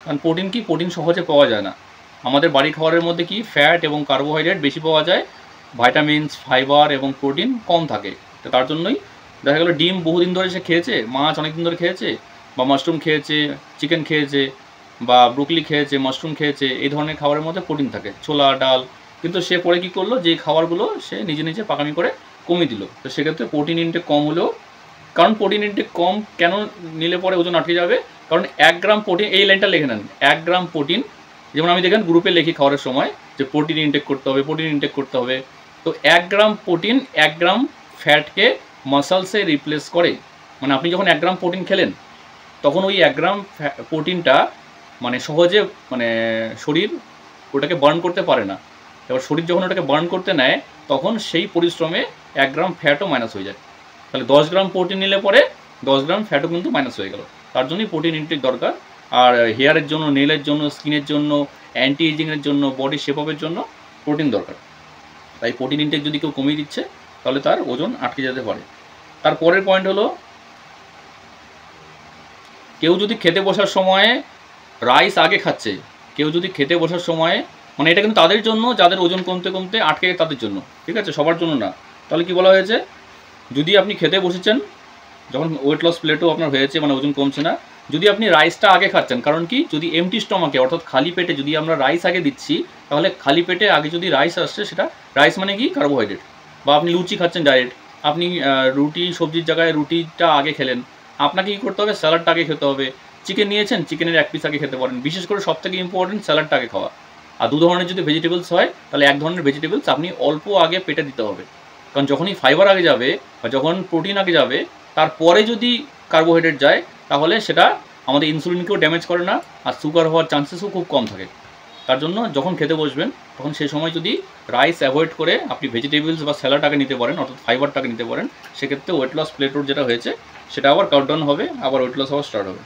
কারণ প্রোটিন কি, প্রোটিন সহজে পাওয়া যায় না। আমাদের বাড়ি খাবারের মধ্যে কি ফ্যাট এবং কার্বোহাইড্রেট বেশি পাওয়া যায়, ভাইটামিনস, ফাইবার এবং প্রোটিন কম থাকে। তো তার জন্যই দেখা গেলো ডিম বহুদিন ধরে সে খেয়েছে, মাছ অনেক দিন ধরে খেয়েছে, বা মাশরুম খেয়েছে, চিকেন খেয়েছে, বা ব্রোকলি খেয়েছে, মাশরুম খেয়েছে, এই ধরনের খাবারের মধ্যে প্রোটিন থাকে, ছোলা, ডাল। কিন্তু সে পরে কী করলো, যে খাবারগুলো সে নিজে নিজে পাকামি করে কমিয়ে দিল। তো সেক্ষেত্রে প্রোটিন ইনটেক কম হলেও, কারণ প্রোটিন ইনটেক কম কেন নিলে পরে ওজন আটকে যাবে, কারণ 1 গ্রাম প্রোটিন, এই লাইনটা লিখে নেন, 1 গ্রাম প্রোটিন, যেমন আমি দেখেন গ্রুপে লিখি খাওয়ার সময় যে প্রোটিন ইনটেক করতে হবে, প্রোটিন ইনটেক করতে হবে। তো 1 গ্রাম প্রোটিন 1 গ্রাম ফ্যাটকে মাসলসে রিপ্লেস করে। মানে আপনি যখন 1 গ্রাম প্রোটিন খেলেন, তখন ওই 1 গ্রাম প্রোটিনটা মানে সহজে মানে শরীর ওটাকে বার্ন করতে পারে না। এবার শরীর যখন ওটাকে বার্ন করতে নেয়, তখন সেই পরিশ্রমে 1 গ্রাম ফ্যাটও মাইনাস হয়ে যায়। তাহলে 10 গ্রাম প্রোটিন নিলে পরে 10 গ্রাম ফ্যাটও কিন্তু মাইনাস হয়ে গেল। তার জন্যই প্রোটিন ইনটেক দরকার। আর হেয়ারের জন্য, নেলের জন্য, স্কিনের জন্য, অ্যান্টি এজিংয়ের জন্য, বডি শেপ আপের জন্য প্রোটিন দরকার। তাই প্রোটিন ইনটেক যদি কেউ কমিয়ে দিচ্ছে, তাহলে তার ওজন আটকে যেতে পারে। তারপরের পয়েন্ট হলো, কেউ যদি খেতে বসার সময়ে রাইস আগে খাচ্ছে, কেউ যদি খেতে বসার সময়ে, মানে এটা কিন্তু তাদের জন্য যাদের ওজন কমতে কমতে আটকে, তাদের জন্য, ঠিক আছে, সবার জন্য না। তাহলে কি বলা হয়েছে, যদি আপনি খেতে বসেছেন, যখন ওয়েট লস প্লেটও আপনার হয়েছে, মানে ওজন কমছে না, যদি আপনি রাইসটা আগে খাচ্ছেন, কারণ কি, যদি এমটি স্টমাকে অর্থাৎ খালি পেটে যদি আমরা রাইস আগে দিচ্ছি, তাহলে খালি পেটে আগে যদি রাইস আসছে, সেটা রাইস মানে কি, কার্বোহাইড্রেট। বা আপনি লুচি খাচ্ছেন ডাইরেক্ট, আপনি রুটি সবজির জায়গায় রুটিটা আগে খেলেন, আপনাকে কী করতে হবে, স্যালাডটা আগে খেতে হবে। চিকেন নিয়েছেন, চিকেনের 1 পিস আগে খেতে পারেন। বিশেষ করে সবথেকে ইম্পর্টেন্ট স্যালাডটা আগে খাওয়া। আর 2 ধরনের যদি ভেজিটেবলস হয়, তাহলে 1 ধরনের ভেজিটেবলস আপনি অল্প আগে পেটে দিতে হবে। কারণ যখনই ফাইবার আগে যাবে বা যখন প্রোটিন আগে যাবে, তারপরে যদি কার্বোহাইড্রেট যায়, তাহলে সেটা আমাদের ইনসুলিনকেও ড্যামেজ করে না, আর সুগার হওয়ার চান্সেসও খুব কম থাকে। তার জন্য যখন খেতে বসবেন, তখন সেই সময় যদি রাইস অ্যাভয়েড করে আপনি ভেজিটেবলস বা স্যালাড আগে নিতে পারেন, অর্থাৎ ফাইবারটাকে নিতে পারেন, সেক্ষেত্রে ওয়েট লস প্লেটোর যেটা হয়েছে সেটা আবার কাউন্টডাউন হবে, আবার ওয়েট লস আবার স্টার্ট হবে।